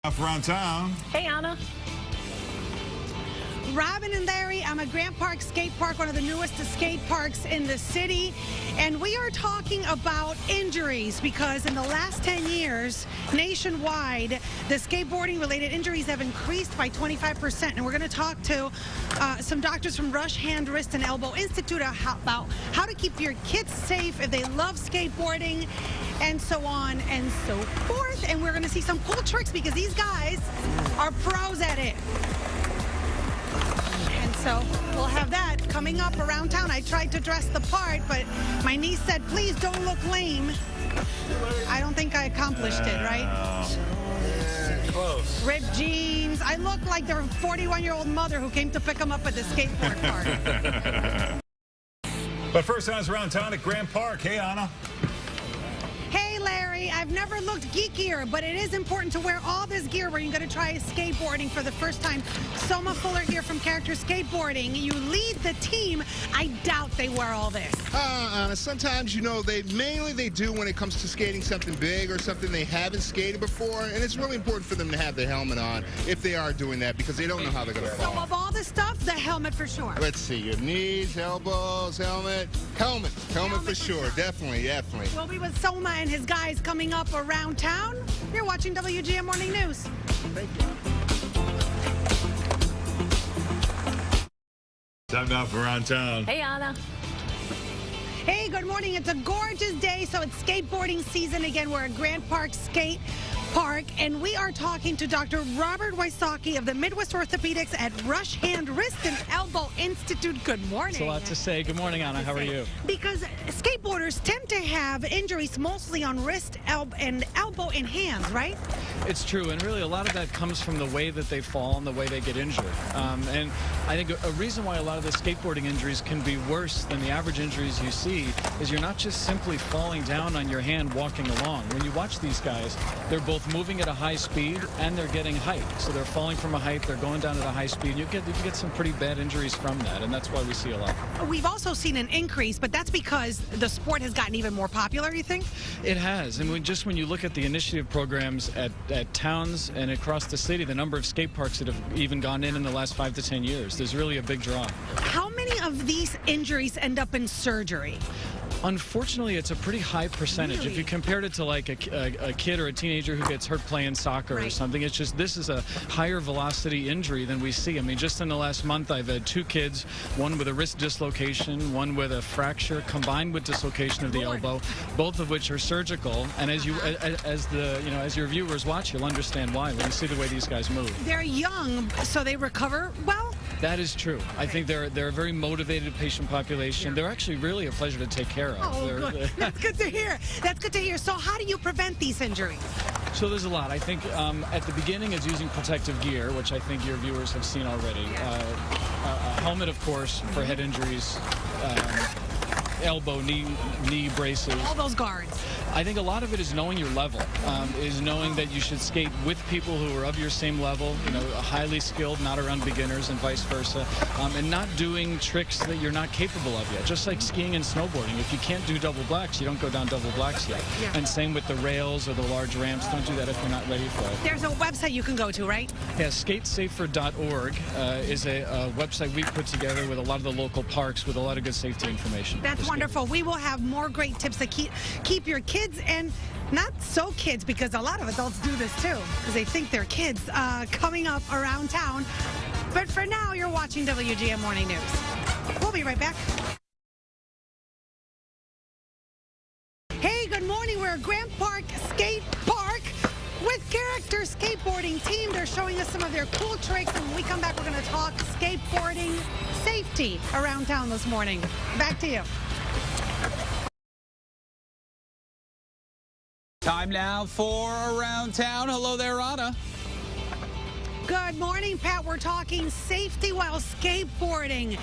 Around town. Hey, Anna. Robin and Larry, I'm at Grant Park Skate Park, one of the newest skate parks in the city. And we are talking about injuries because in the last 10 years, nationwide, the skateboarding-related injuries have increased by 25%. And we're going to talk to some doctors from Rush Hand, Wrist, and Elbow Institute about how to keep your kids safe if they love skateboarding, and so on and so forth. And we're going to see some cool tricks because these guys are pros at it. And so we'll have that coming up around town. I tried to dress the part, but my niece said, please don't look lame. I don't think I accomplished it, right? Close. Ripped jeans. I look like their 41-year-old mother who came to pick them up at the skateboard park. But first, Anna's around town at Grant Park. Hey, Anna. Hey, Larry, I've never looked geekier, but it is important to wear all this gear when you're going to try skateboarding for the first time. Soma Fuller here from Character Skateboarding. You lead the team. I doubt they wear all this. Anna, sometimes, you know, they do when it comes to skating something big or something they haven't skated before, and it's really important for them to have the helmet on if they are doing that because they don't know how they're going to fall. So of all the stuff, the helmet for sure. Let's see, your knees, elbows, helmet for sure. Definitely. We'll be with Soma and his guys coming up around town. You're watching WGN Morning News. Thank you. Time now for around town. Hey, Anna. Hey, good morning. It's a gorgeous day, so it's skateboarding season again. We're at Grant Park Skate Park, and we are talking to Dr. Robert Wysocki of the Midwest Orthopedics at Rush Hand, Wrist, and Elbow Institute. Good morning. It's a lot to say. Good morning, Anna. How are you? Because skateboarders tend to have injuries mostly on wrist, elbow, and hands, right? It's true, and really a lot of that comes from the way that they fall and the way they get injured. And I think a reason why a lot of the skateboarding injuries can be worse than the average injuries you see is you're not just simply falling down on your hand walking along. When you watch these guys, they're both moving at a high speed and they're getting height. So they're falling from a height, they're going down at a high speed. You get some pretty bad injuries from that, and that's why we see a lot. We've also seen an increase, but that's because the sport has gotten even more popular, you think? It has, and when you look at the initiative programs at towns and across the city, the number of skate parks that have even gone in the last 5 to 10 years, there's really a big draw. How many of these injuries end up in surgery? Unfortunately, it's a pretty high percentage. Really? If you compared it to like a kid or a teenager who gets hurt playing soccer or something, it's just this is a higher velocity injury than we see. I mean, just in the last month, I've had 2 kids, one with a wrist dislocation, one with a fracture combined with dislocation of the elbow, both of which are surgical. And as your viewers watch, you'll understand why when you see the way these guys move. They're young, so they recover well? That is true. I think they're a very motivated patient population. They're actually really a pleasure to take care of. Oh, good. That's good to hear. That's good to hear. So how do you prevent these injuries? So there's a lot. I think at the beginning it's using protective gear, which I think your viewers have seen already. A helmet, of course, for head injuries, elbow, knee braces. All those guards. I think a lot of it is knowing your level, is knowing that you should skate with people who are of your same level, highly skilled, not around beginners and vice versa, and not doing tricks that you're not capable of yet. Just like skiing and snowboarding. If you can't do double blacks, you don't go down double blacks yet. Yeah. And same with the rails or the large ramps. Don't do that if you're not ready for it. There's a website you can go to, right? Yeah, skatesafer.org is a website we put together with a lot of the local parks with a lot of good safety information. That's wonderful. We will have more great tips to keep your kids and not so kids, because a lot of adults do this too, because they think they're kids, coming up around town. But for now, you're watching WGN Morning News. We'll be right back. Hey, good morning. We're at Grant Park Skate Park with Character Skateboarding team. They're showing us some of their cool tricks, and when we come back, we're going to talk skateboarding safety around town this morning. Back to you. Time now for Around Town. Hello there, Anna. Good morning, Pat. We're talking safety while skateboarding.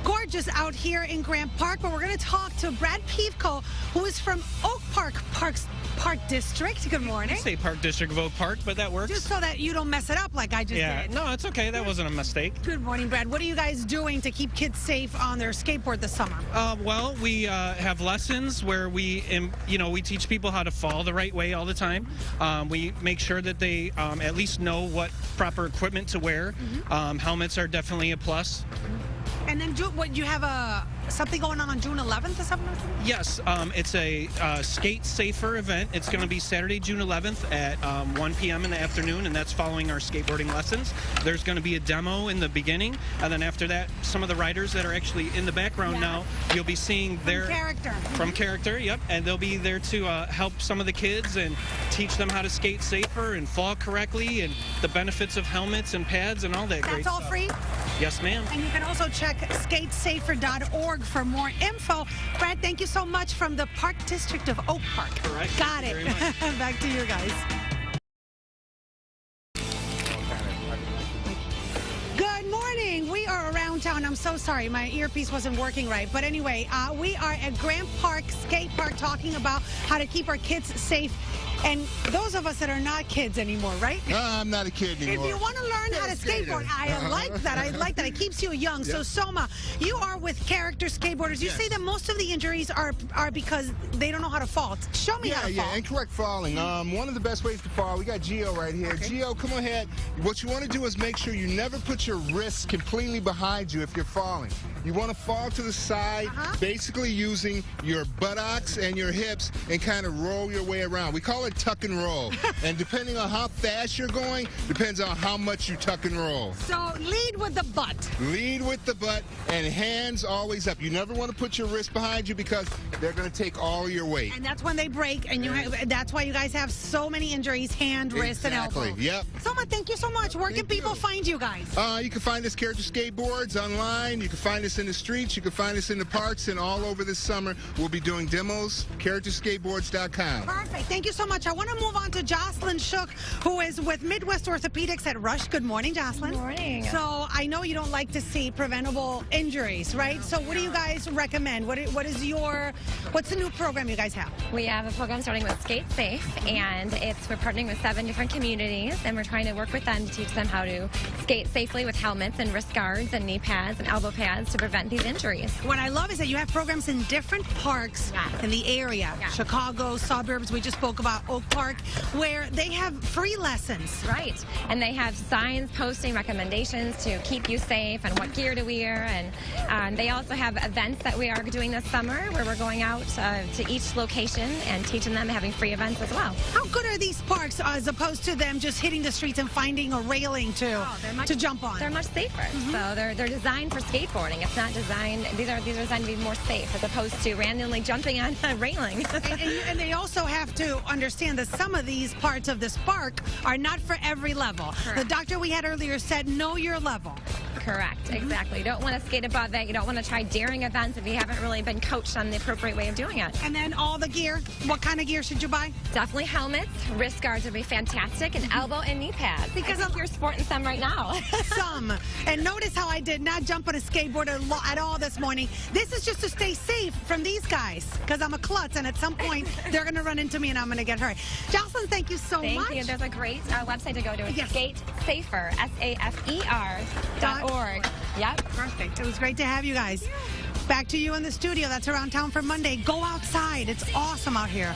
gorgeous out here in Grant Park, but we're going to talk to Brad Pievko, who is from Oak Park Park District. Good morning. I say Park District of Oak Park, but that works. Just so that you don't mess it up like I just did. No, it's okay. That wasn't a mistake. Good morning, Brad. What are you guys doing to keep kids safe on their skateboard this summer? Well, we have lessons where we teach people how to fall the right way all the time. We make sure that they at least know what proper equipment to wear. Helmets are definitely a plus. And then you have something going on June 11th or something? Yes, it's a skate safer event. It's going to be Saturday, June 11th at 1 p.m. in the afternoon, and that's following our skateboarding lessons. There's going to be a demo in the beginning, and then after that, some of the riders that are actually in the background now, you'll be seeing their from character. Yep, and they'll be there to help some of the kids and teach them how to skate safer and fall correctly, and the benefits of helmets and pads and all that great stuff. That's all free? Yes, ma'am. And you can also check skatesafer.org for more info. Brad, thank you so much from the Park District of Oak Park. Correct. Got it. Back to you guys. Good morning. We are around town. I'm so sorry. My earpiece wasn't working right. But anyway, we are at Grant Park Skate Park talking about how to keep our kids safe. And those of us that are not kids anymore, right? No, I'm not a kid anymore. If you want to learn how to skateboard, I like that. I like that. It keeps you young. Yep. So, Soma, you are with character skateboarders. You say that most of the injuries are because they don't know how to fall. Show me how to fall. Yeah, incorrect falling. One of the best ways to fall, we got Gio right here. Okay. Gio, come ahead. What you want to do is make sure you never put your wrists completely behind you if you're falling. You want to fall to the side, basically using your buttocks and your hips and kind of roll your way around. We call it tuck and roll. And depending on how fast you're going, depends on how much you tuck and roll. So lead with the butt. Lead with the butt and hands always up. You never want to put your wrist behind you because they're going to take all your weight. And that's when they break, and that's why you guys have so many injuries, hand, wrist, and elbow. Yep. Soma, thank you so much. Where can people find you guys? You can find us Character Skateboards online. You can find us in the streets. You can find us in the parks, and all over this summer we'll be doing demos. CharacterSkateboards.com. Perfect. Thank you so much. I want to move on to Jocelyn Shook, who is with Midwest Orthopedics at Rush. Good morning, Jocelyn. Good morning. So I know you don't like to see preventable injuries, right? So what do you guys recommend? What's the new program you guys have? We have a program starting with Skate Safe, and we're partnering with 7 different communities, and we're trying to work with them to teach them how to skate safely with helmets and wrist guards and knee pads and elbow pads to prevent these injuries. What I love is that you have programs in different parks in the area, Chicago, suburbs. We just spoke about Oak Park, where they have free lessons. Right, and they have signs posting recommendations to keep you safe and what gear to wear, and they also have events that we are doing this summer where we're going out to each location and teaching them, having free events as well. How good are these parks as opposed to them just hitting the streets and finding a railing to jump on? They're much safer. So they're designed for skateboarding. It's not designed, these are designed to be more safe as opposed to randomly jumping on a railing. and they also have to understand that some of these parts of this park are not for every level. Correct. The doctor we had earlier said know your level. Correct, exactly. You don't want to skate above it. You don't want to try daring events if you haven't really been coached on the appropriate way of doing it. And then all the gear, what kind of gear should you buy? Definitely helmets, wrist guards would be fantastic, and elbow and knee pads. Because you're sporting some right now. Some. And notice how I did not jump on a skateboard at all this morning. This is just to stay safe from these guys, because I'm a klutz, and at some point they're going to run into me and I'm going to get hurt. Jocelyn, thank you so much. Thank you. There's a great website to go to. It's SkateSafer, SAFER.org. Yep. Perfect. It was great to have you guys. Back to you in the studio. That's Around Town for Monday. Go outside. It's awesome out here.